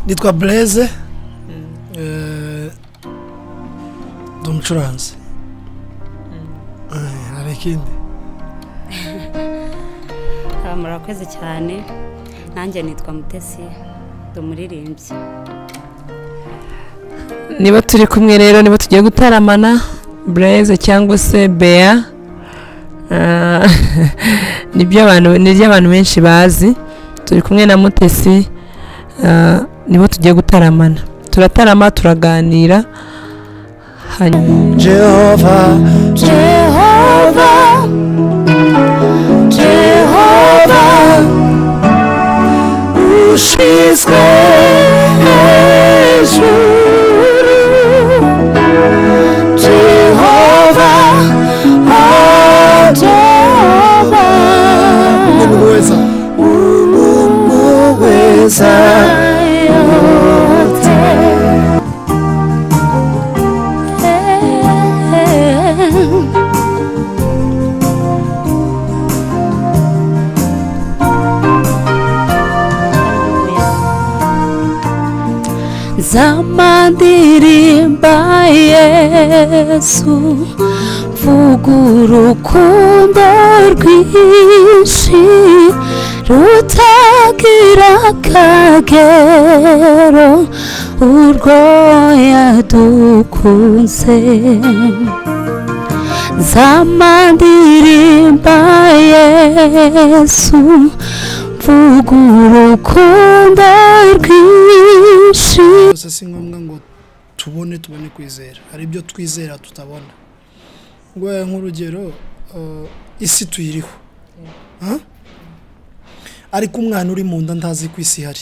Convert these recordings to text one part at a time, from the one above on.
nitwa Blaise Dumucuranzi hari ikindi murakoze cyane nanjye nitwa Mutesi Dumuririmbyi. Niba turi kumwe rero niba tugiye gutaramana Blaise cyangwa se Bea nibyo abantu benshi bazi. Turi kumwe na Mutesi nibo tugiye gutaramana, turatarama turaganira. Jehova ushizwe hejuru, Jehova umuweza yote. Zamandirimba Yesu, vuga urukundo rwinshi rutagira akagero urwo yadukunze. Zamandirimba Yesu, vuga urukundo rwinshi. Si ngombwa ngo tubone kwizera, hari ibyo twizera tutabona. Ngo nk'urugero isi tuyiriho, ariko umwana uri mu nda ntazi ko isi ihari.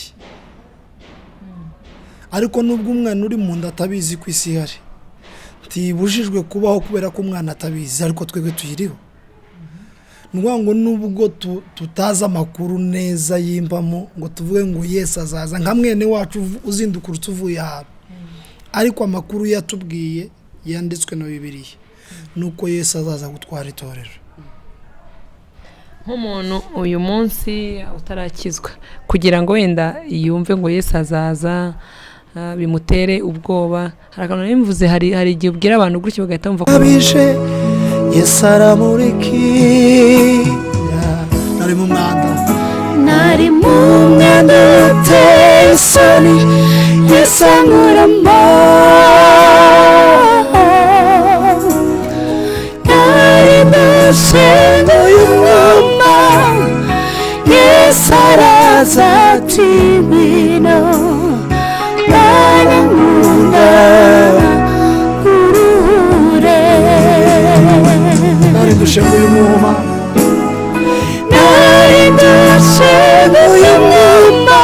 Ariko nubwo umwana uri mu nda atabizi ko isi ihari, ntibujijwe kubaho kubera ko umwana atabizi, ariko twebwe tuyiriho. Ngo nubwo tutazi amakuru neza yimbamo ngo tuvuge ngo Yesu azaza nka mwene wacu uzindukura tuvuye aha, ariko amakuru yatubwiye yanditswe na Bibiliya nuko Yesu azaza gutwara itorero. Nk'umuntu uyu munsi utarakizwa kugira ngo wenda yumve ngo Yesu azaza bimutere ubwoba, harakantu nimvuze hari igihe ubwira abantu gutyo bagahita bumva abije Yesu aramuriki. Nari mu mwanda uteye isoni, Yesu ankuramo. Nari ndashenguye umwuma, Yesu araza ati ngwino bana nkunda uruhure. Nari ndashenguye umwuma,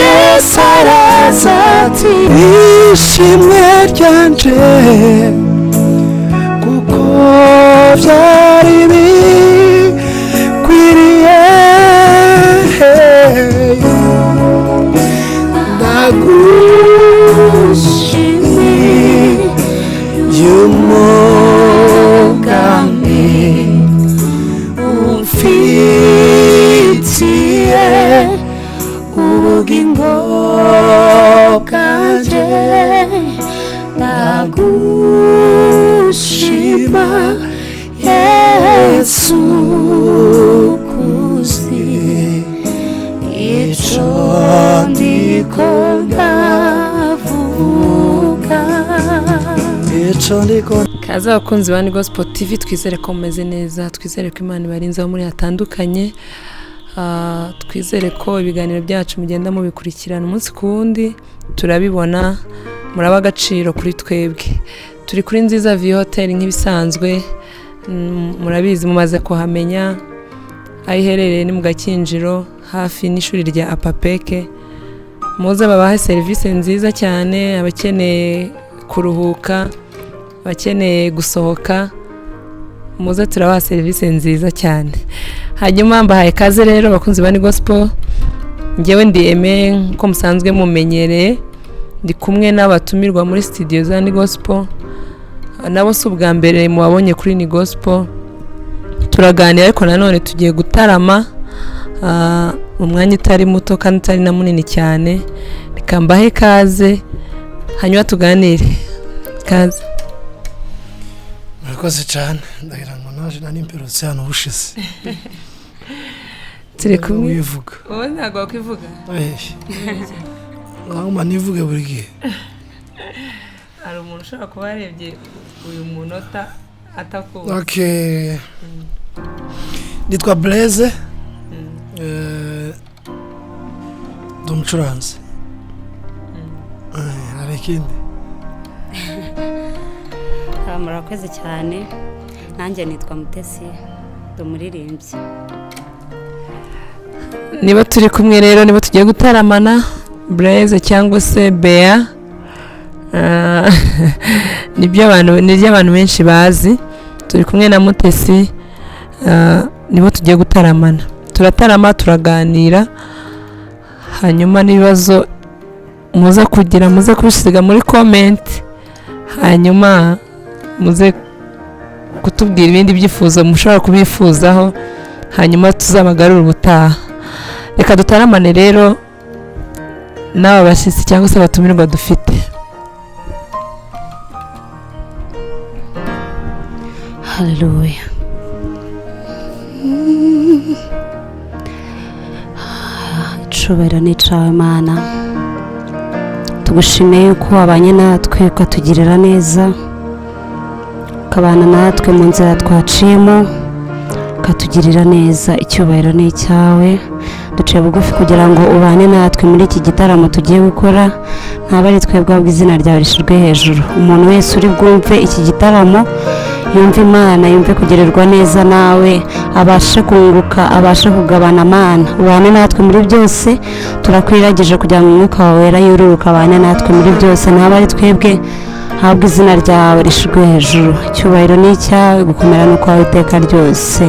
Yesu araza ati ishimwe ryanje kuko byari bikwiriye. Ndagushimiye y'umugambi umfitiye ubugingo bwanje. Ndagushima Yesu kuzi ico ndiko ndavuga. Kaza abakunzi ba Gospel TV, twizere ko mumeze neza, twizere ko Imana ibarinze aho muri hatandukanye, twizere ko ibiganiro byacu mugenda mubikurikirana umunsi ku wundi, turabibona muraba agaciro kuri twebwe. Turi kuri Nziza View Hotel nk'ibisanzwe, murabizi mumaze kuhamenya aho iherereye ni mu Gakinjiro hafi n'ishuri rya Apapeke. Muze babahe serivisi nziza cyane, abakeneye kuruhuka, abakeneye gusohoka, muze turabaha serivisi nziza cyane. Hanyuma mbahaye kaze rero abakunzi ba Gospel, njyewe ndi Aime ko musanzwe mumenyereye, ndi kumwe n'abatumirwa muri studio za Gospel. Nabo si ubwa mbere mubabonye kuri Gospel, turaganira ariko nanone tugiye gutarama umwanya utari muto kandi utari na munini cyane, reka mbahe ikaze hanyuma tuganire. Ikaze. murakoze cyane, ndagira ngo naje nani imperutse hano ubushize. Turi kumwe. wivuga Wowe ntabwo wakwivuga? ntabwo nivuge buri gihe. Hari umuntu ushobora kuba yarebye uyu munota atakuzi. Okay. Nitwa Blaise. Ndi umucuranzi. Hari ikindi? murakoze cyane, nanjye nitwa Mutesi, ndi umuririmbyi. Niba turi kumwe rero, niba tugiye gutaramana, Blaise cyangwa se Bea, nibyo abantu benshi bazi. Turi kumwe na Mutesi, nibo tugiye gutaramana. Turatarama, turaganira, hanyuma n'ibibazo muza kugira muze kubisiga muri comment, hanyuma muze kutubwira ibindi byifuzo mushobora kubifuzaho, hanyuma tuzabagarura ubutaha. Reka dutaramane rero n'aba bashyitsi cyangwa se abatumirwa dufite. Haleluya. Icubahiro ni icawe Mana, tugushimiye yuko wabanye natwe ukatugirira neza, ukabana natwe mu nzira twaciyemo ukatugirira neza. Icyubahiro ni icyawe, duciye bugufi kugira ngo ubane natwe muri iki gitaramo tugiye gukora, ntabwo ari twebwe ahubwo izina ryawe rishyirwe hejuru. Umuntu wese uri bwumve iki gitaramo yumve Imana, yumve kugirirwa neza nawe, abashe kunguka, abashe kugabana Mana. Ubane natwe muri byose, turakwiragije kugira ngo umwuka wawe wera yururuka abane natwe muri byose, ntabwo ari twebwe ahubwo izina ryawe rishyirwe hejuru. Icyubahiro ni icyawe, gukomera no kwawe iteka ryose.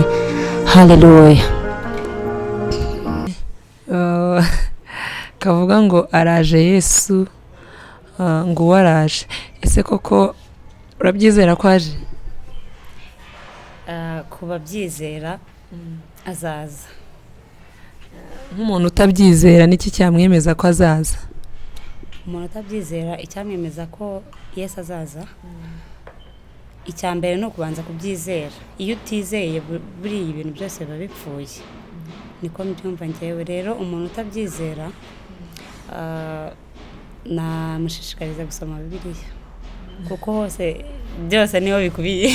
Haleluya. Kavuga ngo araje Yesu, ngo waraje. Ese koko urabyizera ko aje? Ku babyizera azaza. Nk'umuntu utabyizera niki cyamwemeza ko azaza? Umuntu utabyizera icyamwemeza ko Yesu azaza, icya mbere ni ukubanza kubyizera. Iyo utizeye buriya ibintu byose biba bipfuye, niko mbyumva njyewe. Rero umuntu utabyizera namushishikariza gusoma Bibiliya, kuko hose byose niho bikubiye.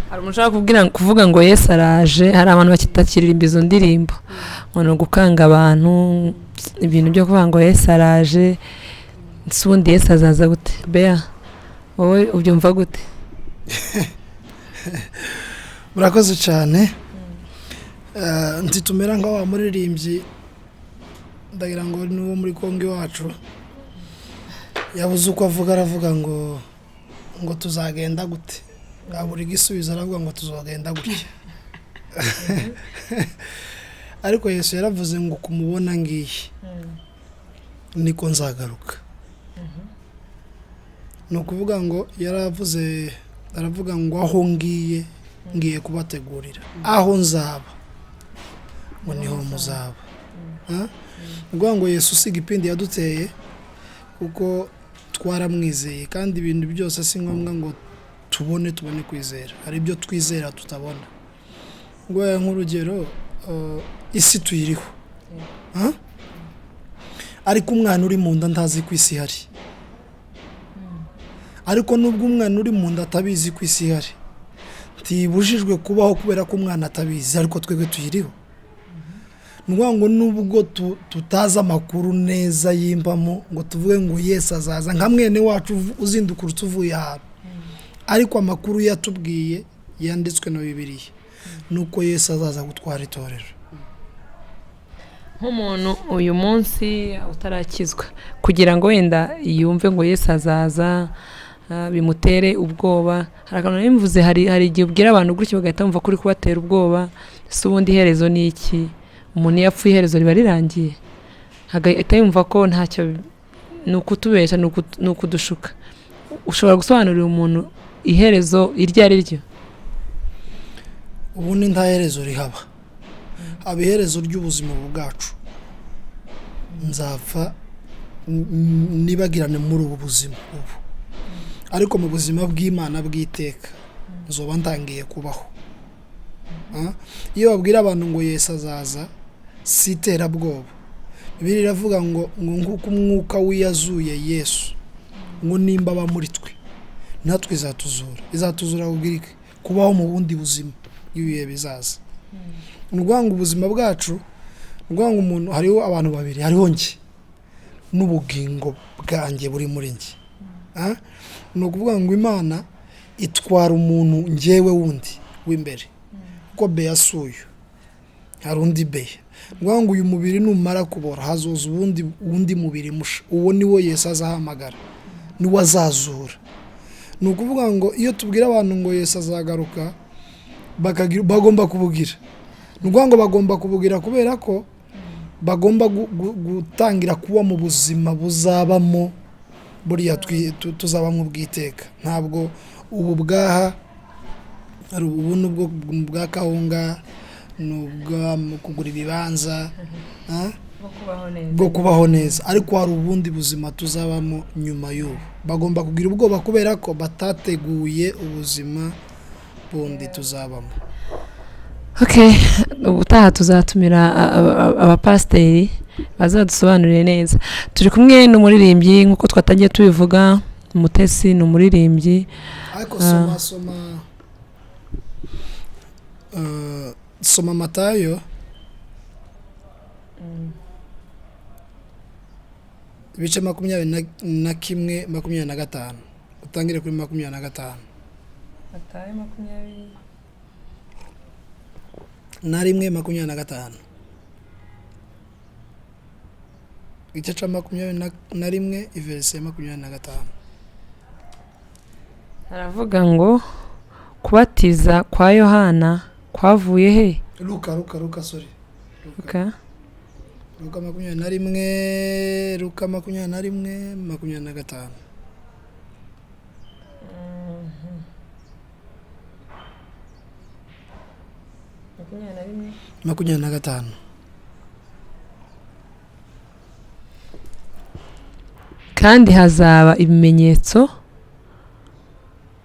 Hari umuntu ushobora kuvuga ngo Yesu araje, hari abantu bakitakiririmba izo ndirimbo, ngo ni ugukanga abantu, ibintu byo kuvuga ngo Yesu araje. Ese ubundi Yesu azaza gute? Bea, wowe ubyumva gute? Murakoze cyane. Ntitumera nka wa muririmbyi, ndagira ngo ni wo muri Kongo iwacu, yabuze uko avuga, aravuga ngo tuzagenda gute, abura igisubizo aravuga ngo tuzagenda gutya. Ariko Yesu yaravuze ngo kumubona ngiye niko nzagaruka. ni ukuvuga ngo yaravuze aravuga ngo aho ngiye kubategurira aho nzaba ngo niho muzaba. Ni ukuvuga ngo Yesu usiga ipindi yaduteye kuko twaramwizeye, kandi ibintu byose si ngombwa ngo tubone kwizera, hari ibyo twizera tutabona. Nk'urugero isi tuyiriho, ariko umwana uri mu nda ntazi ko isi ihari. Ariko nubwo umwana uri mu nda atabizi ko isi ihari, ntibujijwe kubaho kubera ko umwana atabizi, ariko twebwe tuyiriho. Ni ukuvuga ngo nubwo tutazi amakuru neza yimbamo ngo tuvuge ngo Yesu azaza nka mwene wacu uzinduka uvuye ahantu, ariko amakuru yatubwiye yanditswe na Bibiliya nuko Yesu azaza gutwara itorero. Nk'umuntu uyu munsi utarakizwa, kugira ngo wenda yumve ngo Yesu azaza bimutere ubwoba, harakantu nimvuze, hari igihe ubwira abantu gutyo bagahita bumva kuri kubatera ubwoba. Se ubundi iherezo ni iki? Umuntu yapfuye iherezo riba rirangiye, hagahita yumva ko ntacyo, ni ukutubesha, ni ukudushuka. Ushobora gusobanurira umuntu iherezo iryo ari ryo? Ubundi nta herezo rihaba, haba iherezo ry'ubuzima bwacu, nzapfa nibagirane muri ubu buzima ubu, ariko mu buzima bw'Imana bw'iteka nzoba ntangiye kubaho. Iyo babwira abantu ngo Yesu azaza si iterabwoba. Bibiliya iravuga ngo nk'uko umwuka w'iyazuye Yesu ngo nimba aba muri twe natwe izatuzura kubaho mu bundi buzima bw'ibihe bizaza. Ni ukuvuga ngo ubuzima bwacu, ni ukuvuga ngo umuntu, hariho abantu babiri, hariho njye n'ubugingo bwanjye buri muri njye. Ni ukuvuga ngo Imana itwara umuntu njyewe wundi w'imbere, kuko Beya si uyu, hari undi Beya. Ni ukuvuga ngo uyu mubiri numara kubora hazoza uwundi mubiri musha, uwo niwo Yesu azahamagara, niwo azazura. Ni ukuvuga ngo iyo tubwira abantu ngo Yesu azagaruka bagomba kubugira, ni ukuvuga ngo bagomba kubugira kubera ko bagomba gutangira kuba mu buzima buzabamo buriya tuzabamo bw'iteka. Ntabwo ubu bwaha ari ubu nubwo bwa kawunga, nubwo kugura ibibanza bwo kubaho neza, ariko hari ubundi buzima tuzabamo nyuma y'ubu. Bagomba kugira ubwoba kubera ko batateguye ubuzima bundi tuzabamo. Ubutaha tuzatumira abapasiteri bazadusobanurire neza. Turi kumwe n'umuririmbyi nk'uko twatagiye tubivuga, Umutesi ni umuririmbyi. Ariko soma Matayo ibice 21:25, utangire kuri 25. Matayo 21:25, igice cya 21 iverse 25. Haravuga ngo kubatiza kwa Yohana kwavuye he? Luka 21, Luka 21:25. Makumyabiri na gatanu. Kandi hazaba ibimenyetso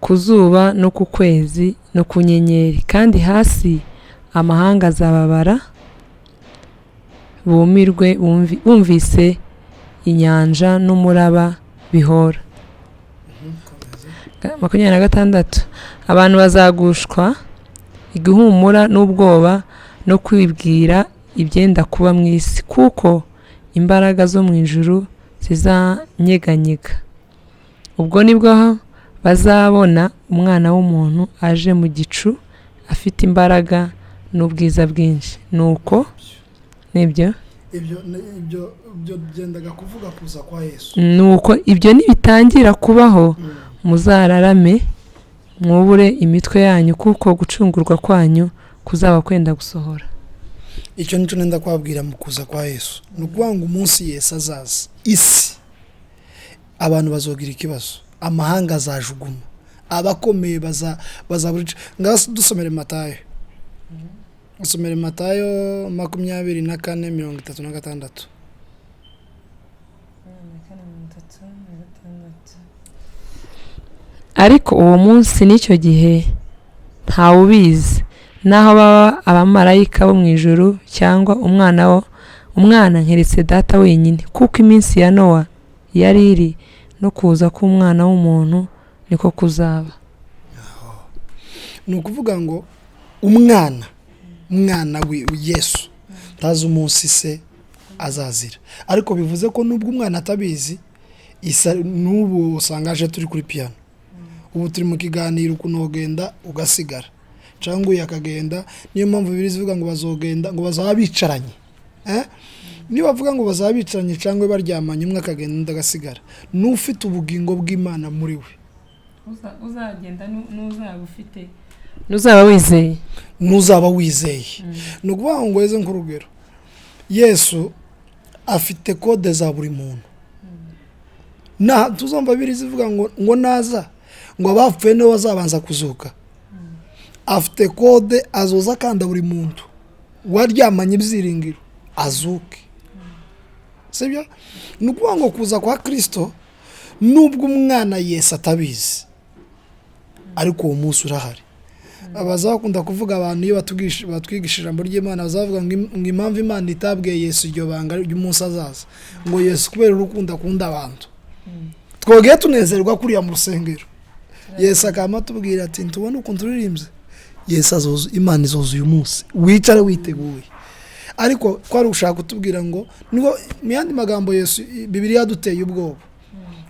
ku zuba no ku kwezi no ku nyenyeri, kandi hasi amahanga azababara bumirwe bumvise inyanja n'umuraba bihora. 26. Abantu bazagushwa igihumura n'ubwoba no kwibwira ibyenda kuba mu isi, kuko imbaraga zo mu ijuru zizanyeganyega. Ubwo nibwo bazabona Umwana w'umuntu aje mu gicu afite imbaraga n'ubwiza bwinshi. Nuko nibyo byendaga kuvuga kuza kwa Yesu. Nuko ibyo nibitangira kubaho, muzararame mwubure imitwe yanyu, kuko gucungurwa kwanyu kuzaba kwenda gusohora. Icyo nico nenda kwabwira mu kuza kwa Yesu. Ni ukuvuga ngo umunsi Yesu azaza, isi abantu bazogira ikibazo, amahanga azajuguma, abakomeye bazaburica. Dusomere Matayo. Dusomere Matayo 24:36. Ariko uwo munsi n'icyo gihe ntawe ubizi, naho baba abamarayika bo mu ijuru cyangwa umwana nkeretse Data wenyine, kuko iminsi ya Nowa yari iri, no kuza k'Umwana w'umuntu niko kuzaba. Ni ukuvuga ngo umwana Yesu tazi umunsi se azazira, ariko bivuze ko nubwo umwana atabizi, n'ubu usanga aje turi kuri piano, ubu turi mu kiganiro ukuntu wogenda ugasigara cyangwa yakagenda. Niyo mpamvu bibiri zivuga ngo bazogenda, ngo bazaba bicaranye. Niba bavuga ngo bazaba bicaranye cyangwa baryamanye, umwe akagenda undi agasigara, n'ufite ubugingo bw'Imana muri we uzagenda n'uzaba wizeye. Ni ukuvuga ngo weze nk'urugero, Yesu afite kode za buri muntu. Tuzumva bibiri zivuga ngo naza ngo abapfuye niwe bazabanza kuzuka. Afite kode azoza kandi buri muntu waryamanye ibyiringiro azuke. Sibyo? Ni ukuvuga ngo kuza kwa Kristo nubwo umwana Yesu atabizi ariko uwo munsi urahari. Abazakunda kuvuga abantu iyo batwigisha ijambo ry'Imana bazavuga ngo impamvu Imana itabwiye Yesu iryo banga ry'umunsi azaza ngo Yesu kubera urukundo akunda abantu. Twogeye tunezerwa kuriya mu rusengero. Yesu akama tubwira ati ntubona ukuntu turirimbye. Yesu azoza, Imana izoza uyu munsi. Wicare witeguye. Ariko kwari ushaka kutubwira ngo niho mu yandi magambo Yesu Bibiliya yaduteye ubwoba.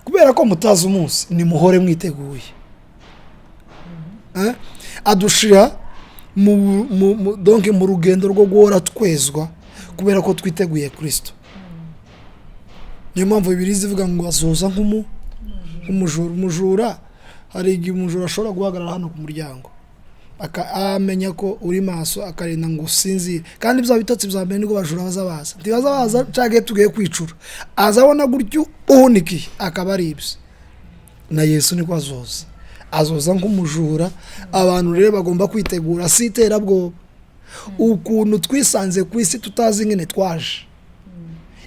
Kubera ko mutazi umunsi ni muhore mwiteguye. Adushira mu rugendo rwo guhora twezwa kubera ko twiteguye Kristo. Niyo mpamvu Bibiliya zivuga ngo azoza nk'umujura. Hari igihe umujura ashobora guhagarara hano ku muryango amenya ko uri maso akarinda ngo usinzire, kandi bya bitotsi bya mbere nibwo bajura bazabaza ntibazabaza cage tugiye kwicura, azabona gutyo uhunikiye akaba ari ibyo. Na Yesu niko azoza nk'umujura. Abantu rero bagomba kwitegura, si iterabwoba. Ukuntu twisanze ku isi tutazi ngene twaje,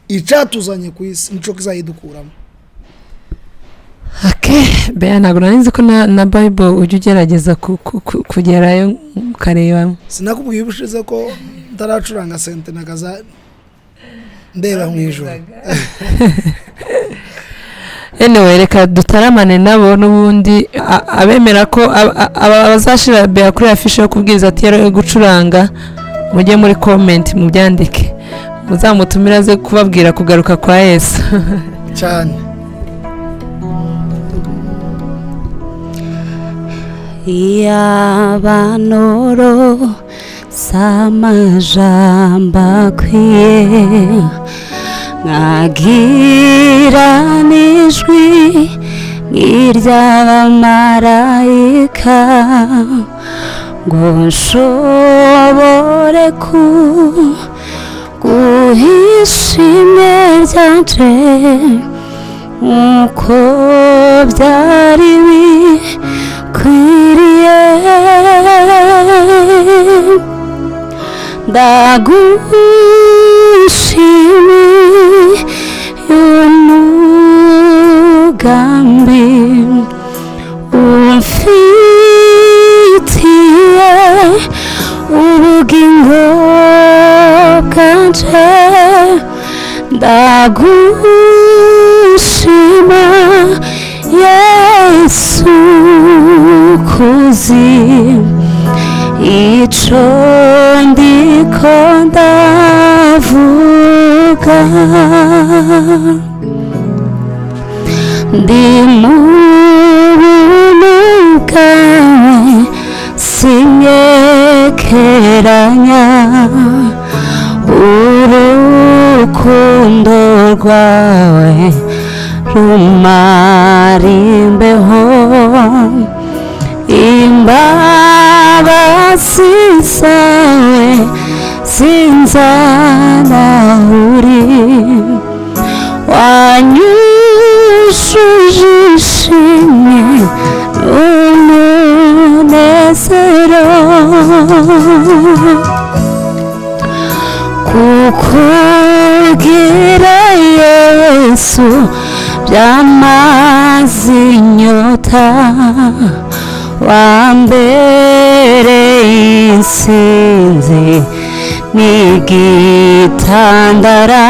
icatuzanye ku isi nico kizayidukuramo. Bea ntabwo nzi ko na Bible ujya ugerageza kugerayo ukareba. Sinakubwiye ubushize ko ntaracuranga sente nagaza ndeba mu ijoro. Anyway, reka dutaramane nabo n'ubundi abemera ko abazashira Bea kuri afishe yo kubwiriza ati yari gucuranga, mujye muri comment mubyandike, muzamutumira ze kubabwira kugaruka kwa Yesu cyane. Yabanoro samajamba akwiye nkagira n'ijwi nk'iry'abamarayika ngo nshobore guhisha ishimwe ryanje nk'uko byari bikwiriye. Ndagushimiye umugambi umfitiye ubugingo bwanje. Ndagushima Yesu kuzi ico ndiko ndavuga. Ndi mu buntu bwawe sinyekeranya, urukundo rwawe rumara imbeho. Imbabazi zawe zinzana uri, wanyujuje ishimwe n'umunezero. Kukugira Yesu byamaze inyota, wambereye insinzi n'igitandara.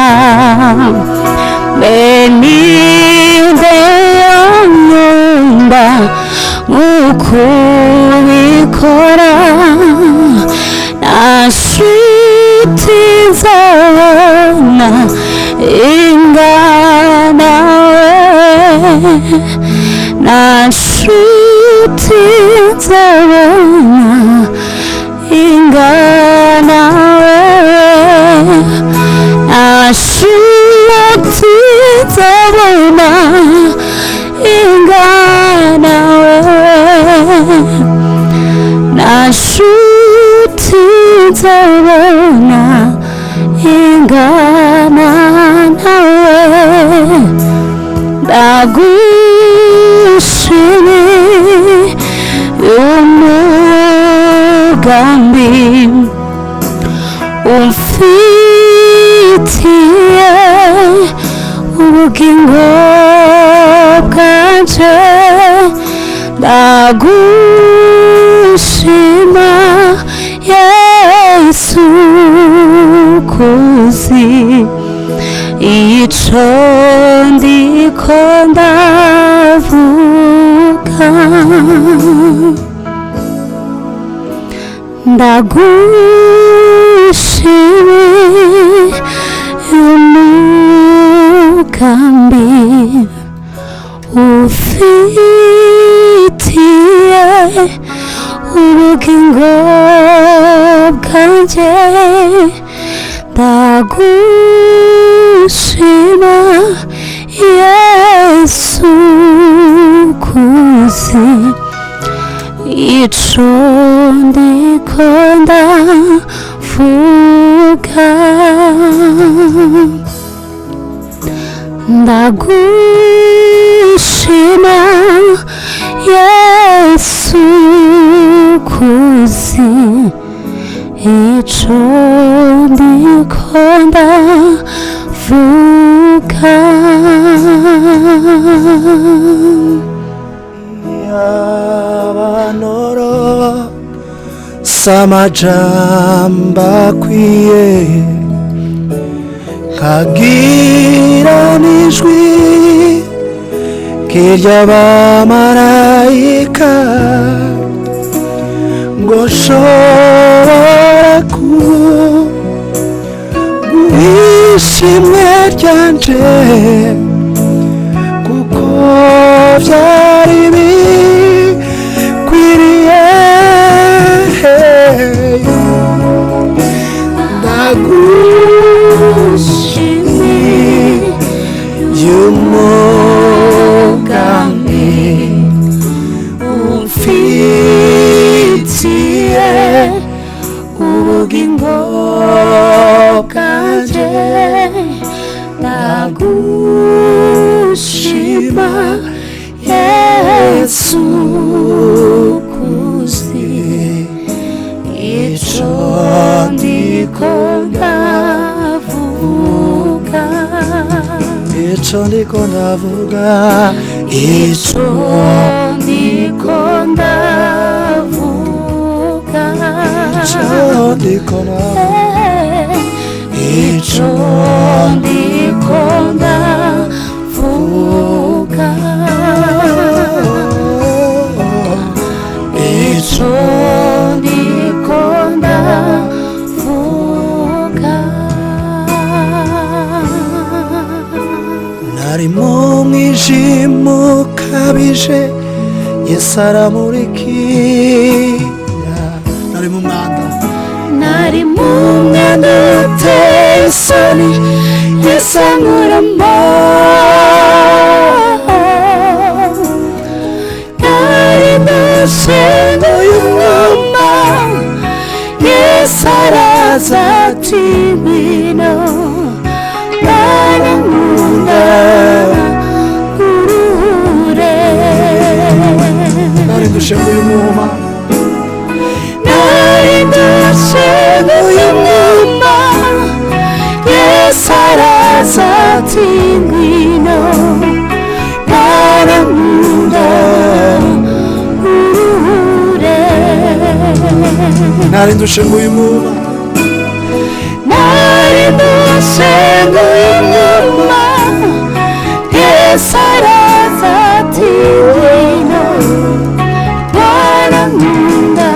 Beninde yanyumva nk'uko ubikora, nta nshuti nzabona ingana we, nta nshuti nzabona ingana we, nta nshuti nzabona ingana we, nta nshuti nzabona ingana nawe. Ndagushimiye umugambi ubugingo bwanje ndagushima Yesu kuzi ico ndiko ndavuga ndagushime umugambi ufitiye ubugingo bwanje ndagushima Yesu kuzi ico ndiko ndavuga ndagushima Yesu kuzi ico ndiko ndavuga yabanoro samajamba akwiye kagira n'ijwi ry'abamarayika ngo nshobora guhisha imwe ryanje kuko byari bikwiriye ndagushimiye y'umugambi umfitiye ubugingo bwanje ndagushima Yesu kuzi ico ndiko ndavuga ico ndiko ndavuga ico ndiko ndavuga ico ndiko ndavuga ico ndiko ndavuga ico ndiko ndavuga nari mu mwijima ukabije Yesu aramurikira nari mu mwanda uteye isoni Yesu ankuramo nari nashenguye umwuma Yesu araza ati ngwino barankunda uruhure nari dushenguye umwuma Yesu araza ati ngwino barankunda uruhure nari dushenguye umwuma Yesu araza ati ngwino barankunda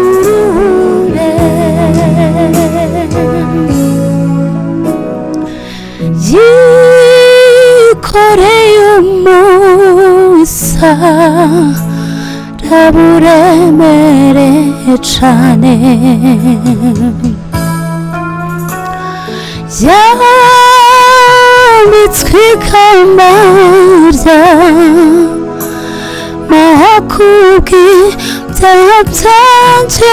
uruhure yikoreye umusaraba uremereye cane yambitswe ikamba ry'amahwa kubw'ibyaha byanje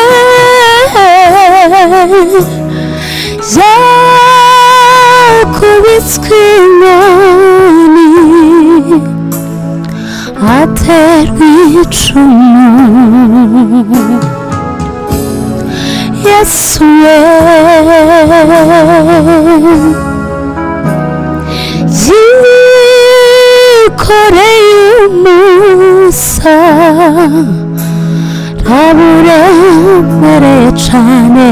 yakubitswe inkoni aterwa icumu Yesu buremereye cane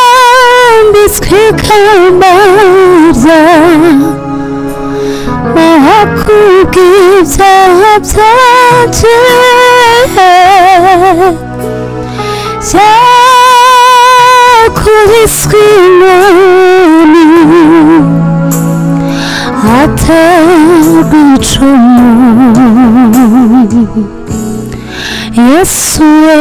yambitswe ikamba ryawe kubw'ibyaha byanje yakubiswe inkoni aterwa icumu Yesu we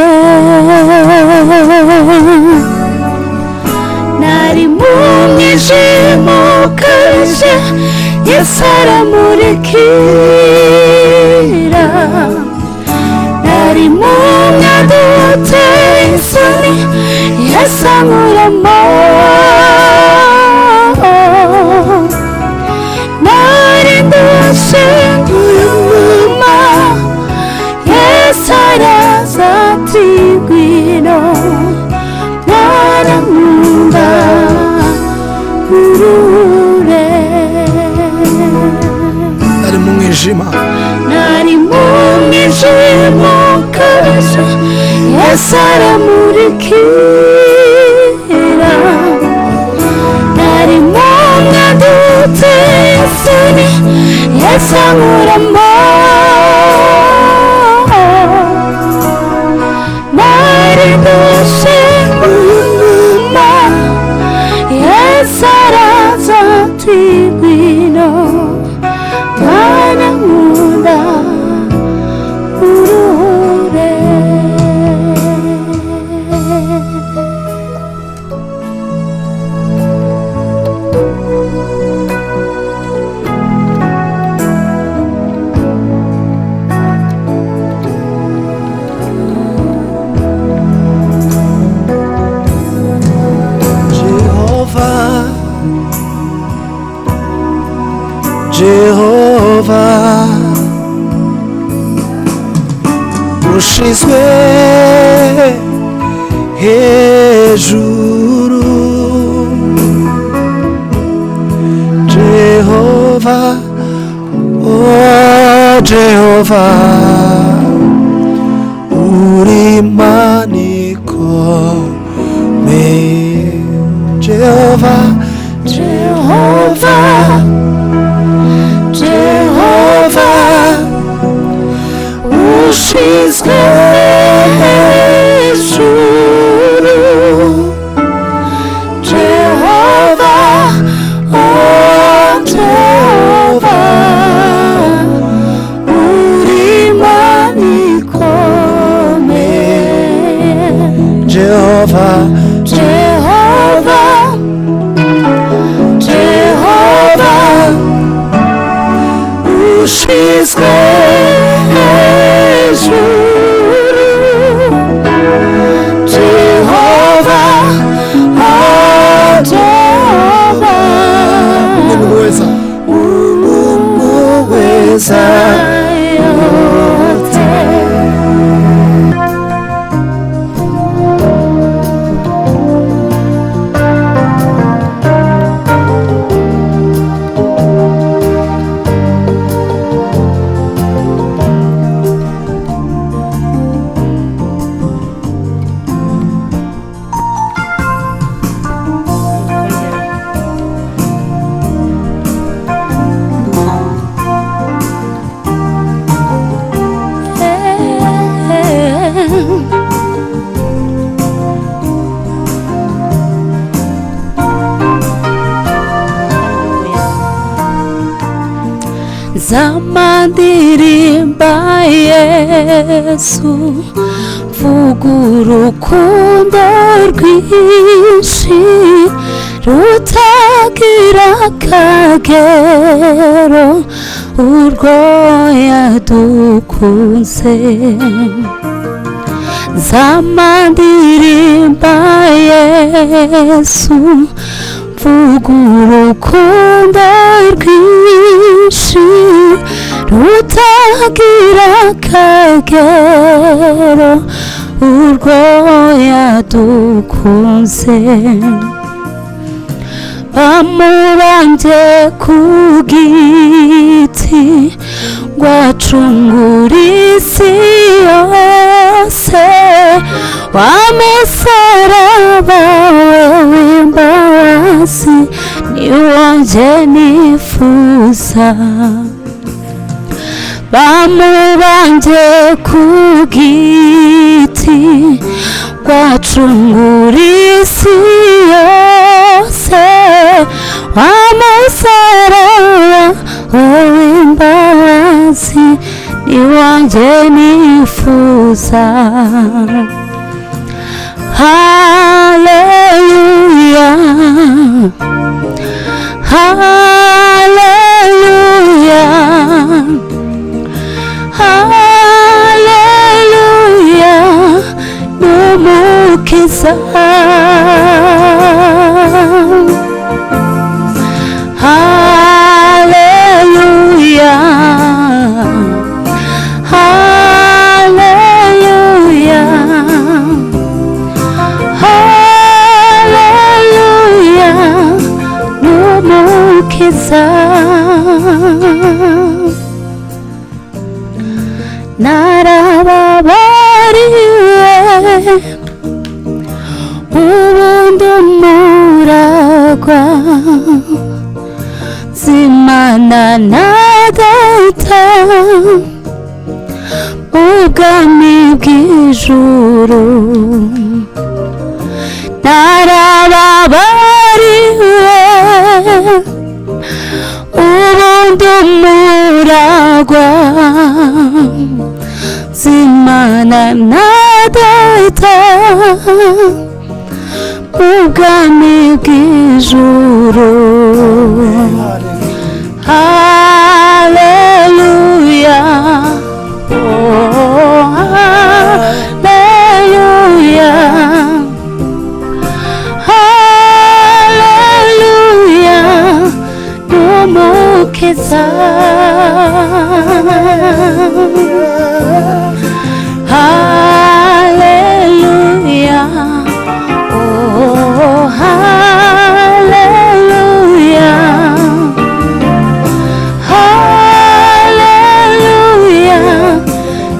nari mu mwijima ukabije Yesu aramurikira nari mu mwanda uteye isoni Yesu ankuramo nari ndashenguye umwuma Yesu araza ati ngwino mwana nkunda urure nari mu mwijima ukabije Yesu aramurikira nari mu mwanda uteye isoni Yesu ankuramo nari ndashenguye umwuma Yesu araza ati ngwino mwana nkunda urure Jehova ushizwe hejuru Jehova oh Jehova uri Imana ikomeye Jehova ushizwe hejuru Jehova oh Jehova uri Imana ikomeye Jehova ushizwe hejuru Jehova oh Jehova umuweza yote zamandirimba Yesu vuga urukundo rwinshi rutagira akagero urwo yadukunze zamandirimba Yesu vuga urukundo rwinshi rutagira akagero urwo yadukunze bamubambye ku giti ngo acungure isi yose, wa musaraba w'imbabazi niwo nje nifuza. Bamubambye ku giti ngo acungure isi yose, wa musaraba w'imbabazi niwo nje nifuza. Hallelujah, hallelujah, hallelujah, n'umukiza. Hallelujah, hallelujah, hallelujah, n'umukiza. Narababariwe ubundi umuragwa, zimana na Data ubwami bw'ijuru. Narababariwe ubundi umuragwa, zimana na Data ubwami bw'ijuru. Hallelujah, oh hallelujah, hallelujah, n'umukiza. Hallelujah, oh hallelujah, hallelujah,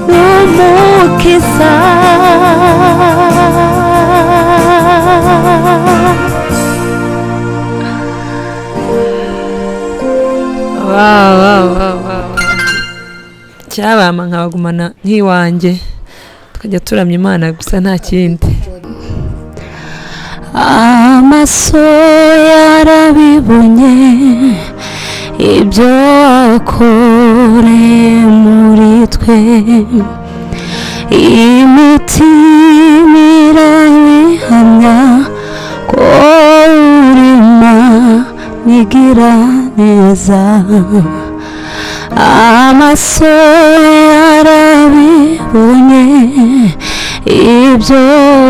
n'umukiza. cyabama nkabagumana nk'iwanjye tukajya turamya Imana gusa nta kindi. Amaso yarabibonye ibyo wakoreye muri twe, imitima irabihamya ko urima nigira neza. Amaso yarabibonye ibyo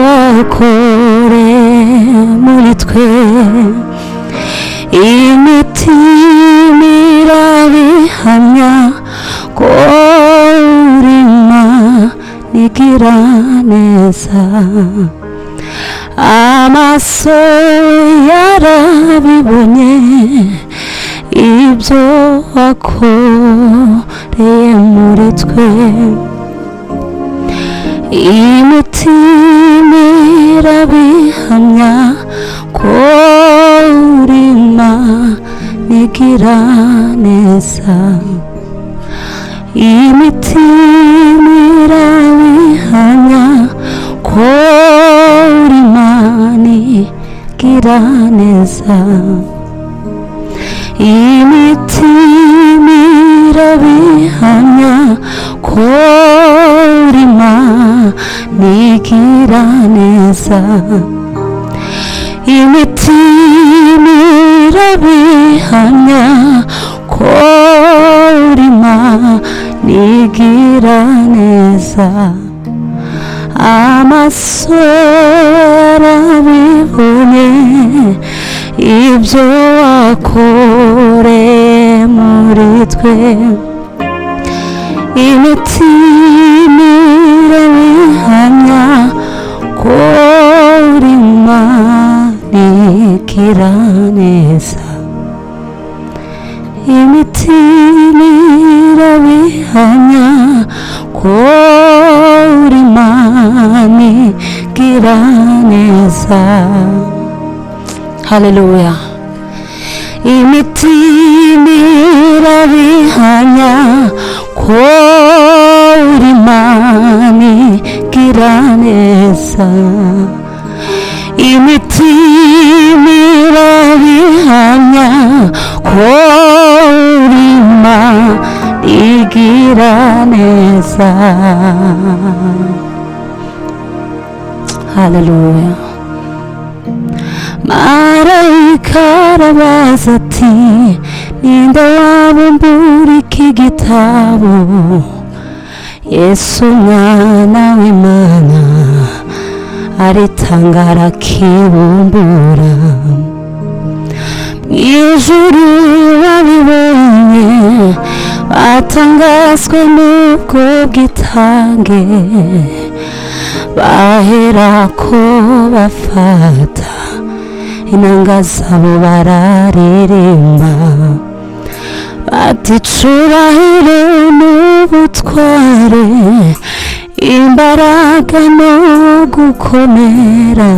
wakoreye muri twe, imitima irabihamya ko urima nigira neza. Amaso yarabibonye ibyo wakoreye muri twe, imitima irabihamya ko urima nigira neza. Imitima irabihamya ko urima nigira neza. Imitima irabihamya ko urima nigira neza. Imitima irabihamya ko urima nigira neza. Amaso yarabibonye ibyo wakoreye muri twe, imitima irabihamya ko urima nigira neza. Imitima irabihamya ko uri Imana igira neza. Haleluya. Imitima irabihamya ko uri Imana igira neza. Imitima irabihamya ko uri Imana igira neza. Haleluya. Marayika arabaza ati ninde wabumbura iki gitabo? Yesu umwana w'Imana aritanga arakibumbura. Mw'ijuru babibonye batangazwa n'ubwo bwitange, baherako bafata inanga zabo bararirimba bati icubahiro n'ubutware, imbaraga no gukomera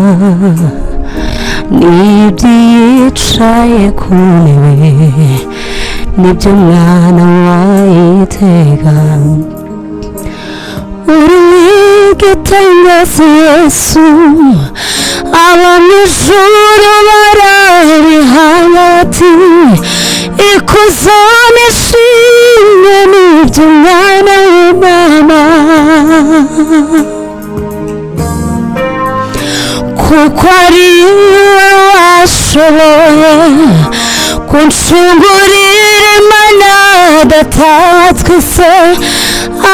n'iby'iyicaye ku ntebe nibyo mwana wayitega. uri igitangaza Yesu, abo mw'ijuru bararihamya bati ikuzo n'ishimwe n'iby'umwana w'Imana, kuko ari we washoboye kuncungurira Imana datatswe se.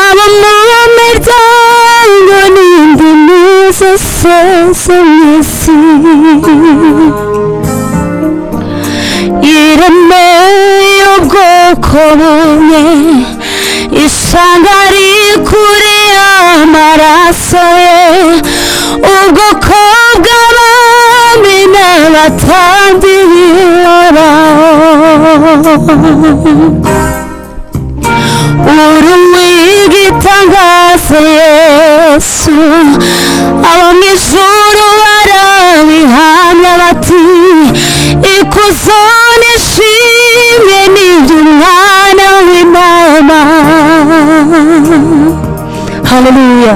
abo mu miryango n'indimi zose zo mw'isi, iremeye ubwoko bumwe, isanga rikuriye amaraso ye, ubwoko bw'abami n'abatambyi bihoraho. uri uw'igitangaza Yesu, abo mw'ijuru barabihamya bati ikuzo n'ishimwe n'iby'umwana w'Imana. Haleluya.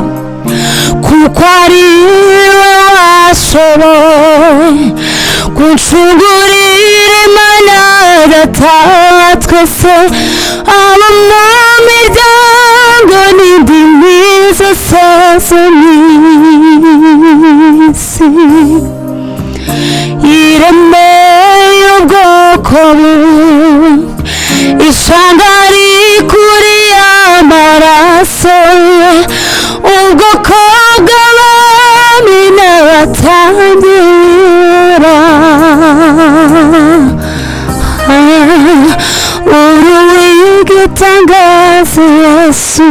kuko ari we washoboye kuncungurira Imana datatswe se. abo mu miryango n'indimi zose zo mw'isi, iremeye ubwoko bumwe, isanga rikuriye amaraso ye, ubwoko bw'abami n'abatambyi uri uw'igitangaza Yesu,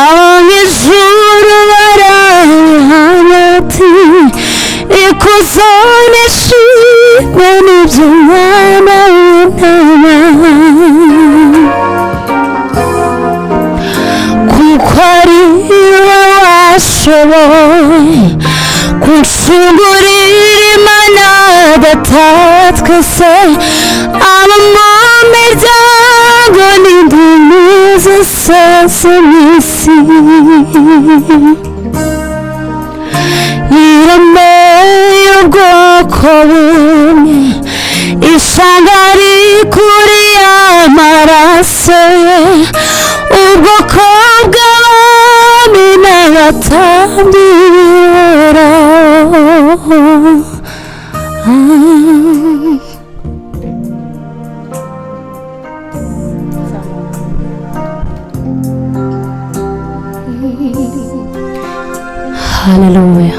abo mw'ijuru barabihamya bati ikuzo n'ishimwe n'iby'umwana w'Intama, kuko ari we washoboye kuncungurira Imana datatswe se. abo mu miryango n'indimi zose zo mw'isi, iremeye ubwoko bumwe, isanga rikuriye amaraso ye, ubwoko bw'abami n'abatambyi bihoraho. Haleluya.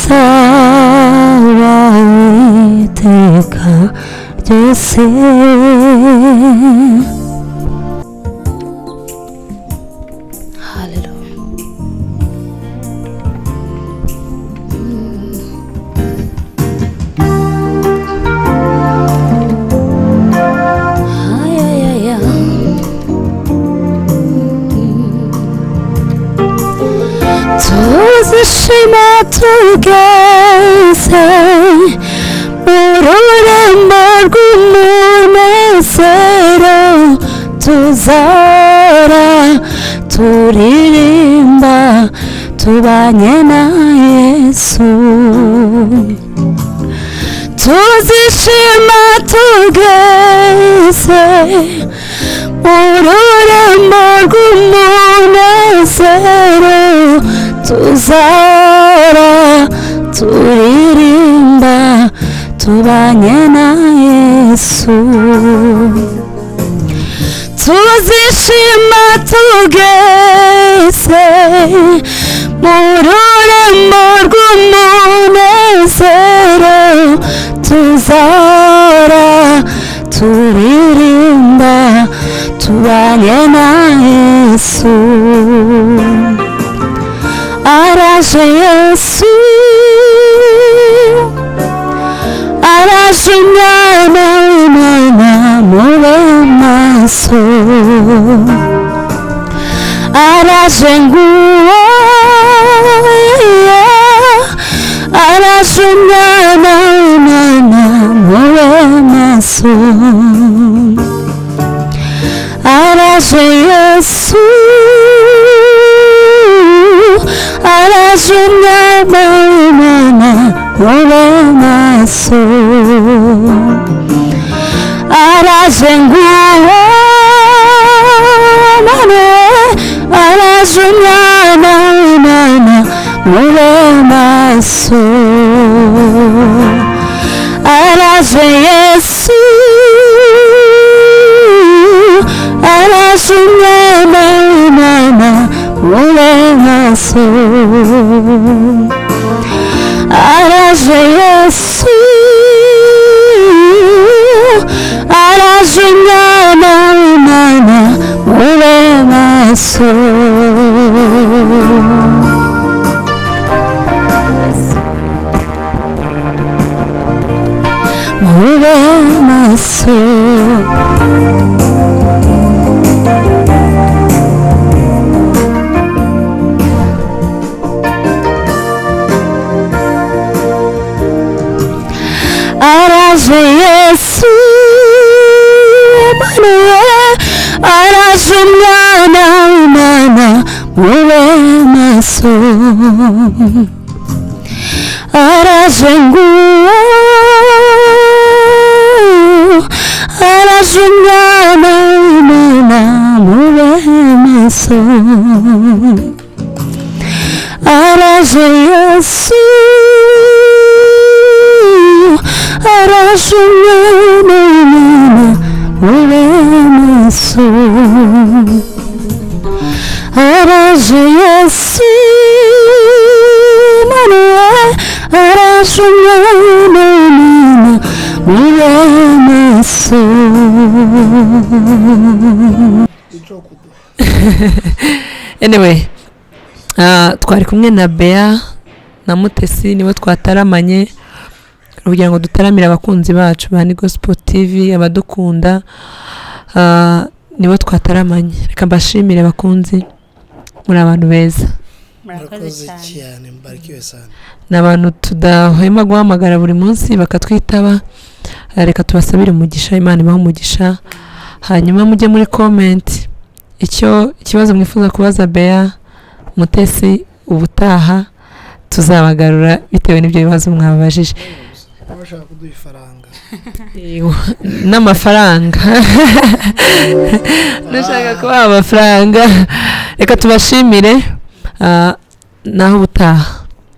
tuzaba iteka ryose. tuzishima tugeze mu rurembo rw'umunezero, tuzahora turirimba tubanye na Yesu. Tuzishima tugeze mu rurembo rw'umunezero, tuzahora turirimba tubanye na Yesu. Tuzishima tugeze mu rurembo rw'umunezero, tuzahora turirimba tubanye na Yesu. Araje Yesu, araje umwana w'Imana, mube maso. Araje nguwo, araje umwana w'Imana, mube maso. Araje Yesu, araje umwana w'Imana, mube maso. Araje nguwo mane, araje umwana w'Imana, mube maso. Araje Yesu, araje umwana w'Imana, mube maso. Araje Yesu, araje umwana w'Imana, mube maso. Mube maso. Araje Yesu, araje umwana w'Imana, mube maso. Araje nguwo, araje umwana w'Imana, mube maso. Araje Yesu, araje umwana w'Imana, mube maso. Araje Yesu, araje umwana w'Imana, mube maso. Anyway, twari kumwe na Bea na Mutesi, nibo twataramanye kugira ngo dutaramire abakunzi bacu ba Gospel TV, abadukunda, nibo twataramanye. Reka mbashimire abakunzi, muri abantu beza. murakoze cyane, mbarikiwe sana. N'abantu tudahwema guhamagara buri munsi bakatwitaba. Reka tubasabire umugisha, Imana ibahe umugisha. Hanyuma mujye muri comment ikibazo mwifuza kubaza Bea, Mutesi, ubutaha tuzabagarura bitewe n'ibyo bibazo mwabajije. Bashaka kuduha ifaranga n'amafaranga. Ndashaka kubaha amafaranga. Reka tubashimire, naho ubutaha.